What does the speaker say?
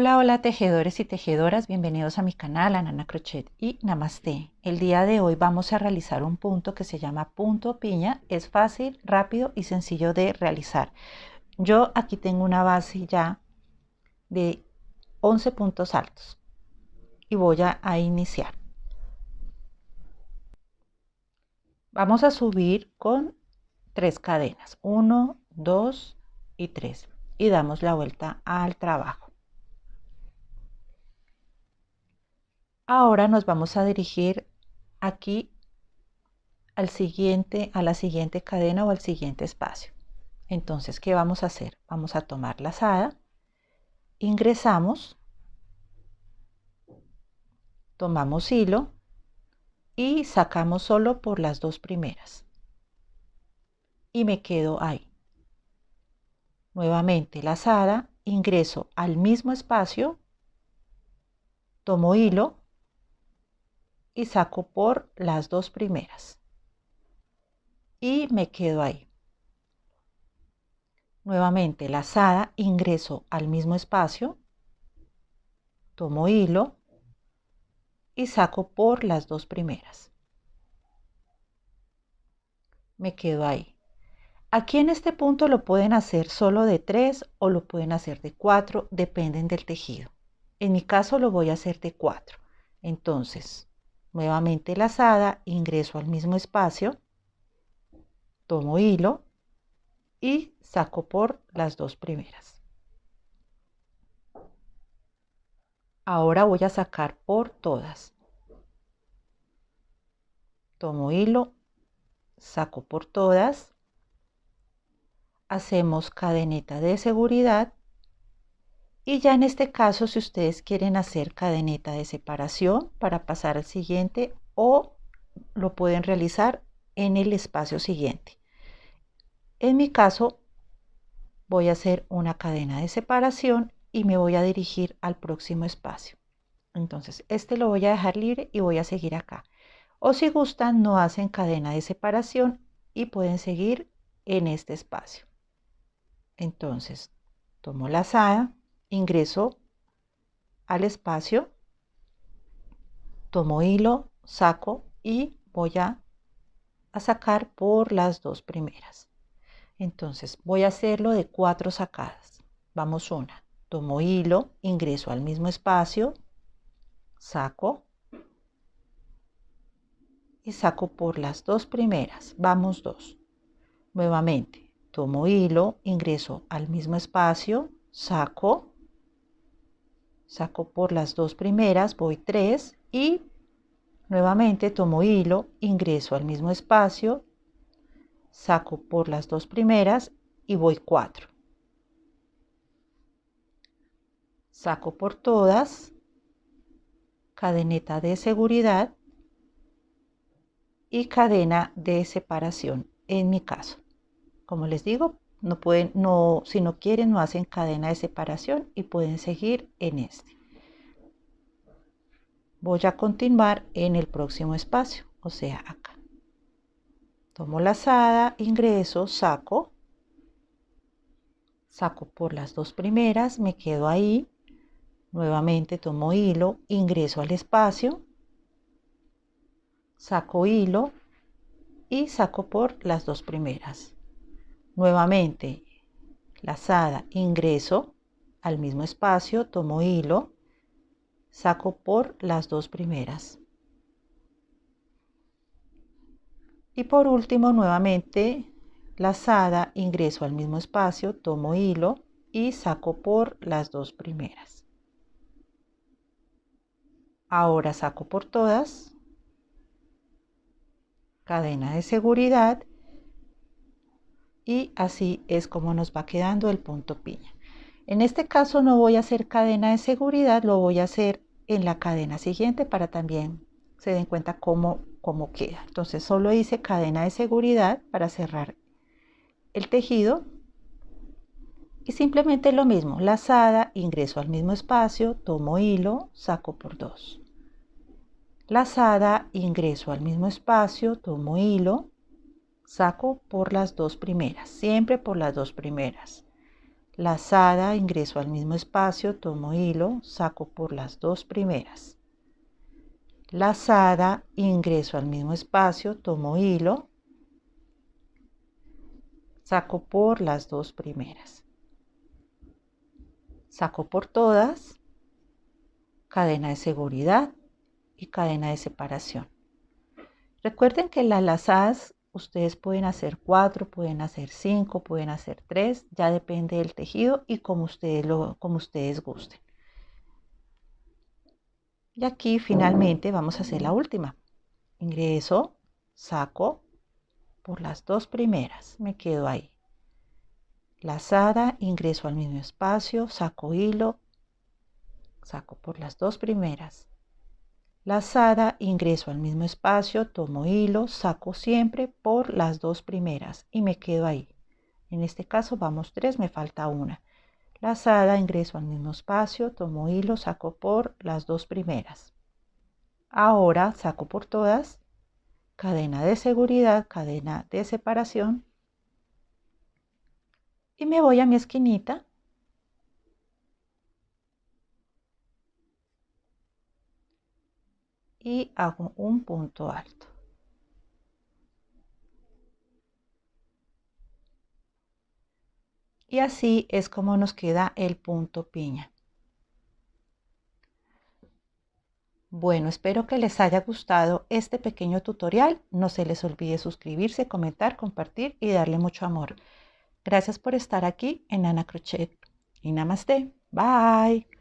Hola, hola tejedores y tejedoras, bienvenidos a mi canal Anana Crochet y Namaste. El día de hoy vamos a realizar un punto que se llama punto piña. Es fácil, rápido y sencillo de realizar. Yo aquí tengo una base ya de 11 puntos altos y voy a iniciar. Vamos a subir con 3 cadenas, 1, 2 y 3 y damos la vuelta al trabajo. Ahora nos vamos a dirigir aquí a la siguiente cadena o al siguiente espacio. Entonces, ¿qué vamos a hacer? Vamos a tomar lazada, ingresamos, tomamos hilo y sacamos solo por las dos primeras. Y me quedo ahí. Nuevamente lazada, ingreso al mismo espacio, tomo hilo y saco por las dos primeras. Y me quedo ahí. Nuevamente lazada, ingreso al mismo espacio, tomo hilo y saco por las dos primeras. Me quedo ahí. Aquí en este punto lo pueden hacer solo de 3 o lo pueden hacer de 4, dependen del tejido. En mi caso lo voy a hacer de 4. Entonces, nuevamente lazada, ingreso al mismo espacio, tomo hilo y saco por las dos primeras. Ahora voy a sacar por todas. Tomo hilo, saco por todas, hacemos cadeneta de seguridad y ya en este caso si ustedes quieren hacer cadeneta de separación para pasar al siguiente o lo pueden realizar en el espacio siguiente. En mi caso voy a hacer una cadena de separación y me voy a dirigir al próximo espacio. Entonces este lo voy a dejar libre y voy a seguir acá. O si gustan no hacen cadena de separación y pueden seguir en este espacio. Entonces tomo lazada, ingreso al espacio, tomo hilo, saco y voy a sacar por las dos primeras. Entonces voy a hacerlo de 4 sacadas. Vamos una, tomo hilo, ingreso al mismo espacio, saco y saco por las dos primeras. Vamos 2. Nuevamente, tomo hilo, ingreso al mismo espacio, saco por las dos primeras, voy 3 y nuevamente tomo hilo, ingreso al mismo espacio, saco por las dos primeras y voy 4. Saco por todas, cadeneta de seguridad y cadena de separación en mi caso. Como les digo, si no quieren no hacen cadena de separación y pueden seguir en este. Voy a continuar en el próximo espacio, o sea acá. Tomo lazada, ingreso, saco por las dos primeras, me quedo ahí. Nuevamente tomo hilo, ingreso al espacio, saco hilo y saco por las dos primeras. Nuevamente lazada, ingreso al mismo espacio, tomo hilo, saco por las dos primeras. Y por último, nuevamente lazada, ingreso al mismo espacio, tomo hilo y saco por las dos primeras. Ahora saco por todas, cadena de seguridad y así es como nos va quedando el punto piña. En este caso no voy a hacer cadena de seguridad, lo voy a hacer en la cadena siguiente para también se den cuenta cómo queda. Entonces solo hice cadena de seguridad para cerrar el tejido y simplemente lo mismo, lazada, ingreso al mismo espacio, tomo hilo, saco por 2. Lazada, ingreso al mismo espacio, tomo hilo, saco por las dos primeras, siempre por las dos primeras. Lazada, ingreso al mismo espacio, tomo hilo, saco por las dos primeras. Lazada, ingreso al mismo espacio, tomo hilo, saco por las dos primeras. Saco por todas, cadena de seguridad y cadena de separación. Recuerden que las lazadas ustedes pueden hacer 4, pueden hacer 5, pueden hacer 3, ya depende del tejido y como ustedes gusten. Y aquí finalmente vamos a hacer la última. Ingreso, saco por las dos primeras, me quedo ahí. Lazada, ingreso al mismo espacio, saco hilo, saco por las dos primeras. Lazada, ingreso al mismo espacio, tomo hilo, saco siempre por las dos primeras y me quedo ahí. En este caso vamos 3, me falta una. Lazada, ingreso al mismo espacio, tomo hilo, saco por las dos primeras. Ahora saco por todas, cadena de seguridad, cadena de separación y me voy a mi esquinita y hago un punto alto. Y así es como nos queda el punto piña. Bueno, espero que les haya gustado este pequeño tutorial. No se les olvide suscribirse, comentar, compartir y darle mucho amor. Gracias por estar aquí en Ana Crochet y Namaste. Bye.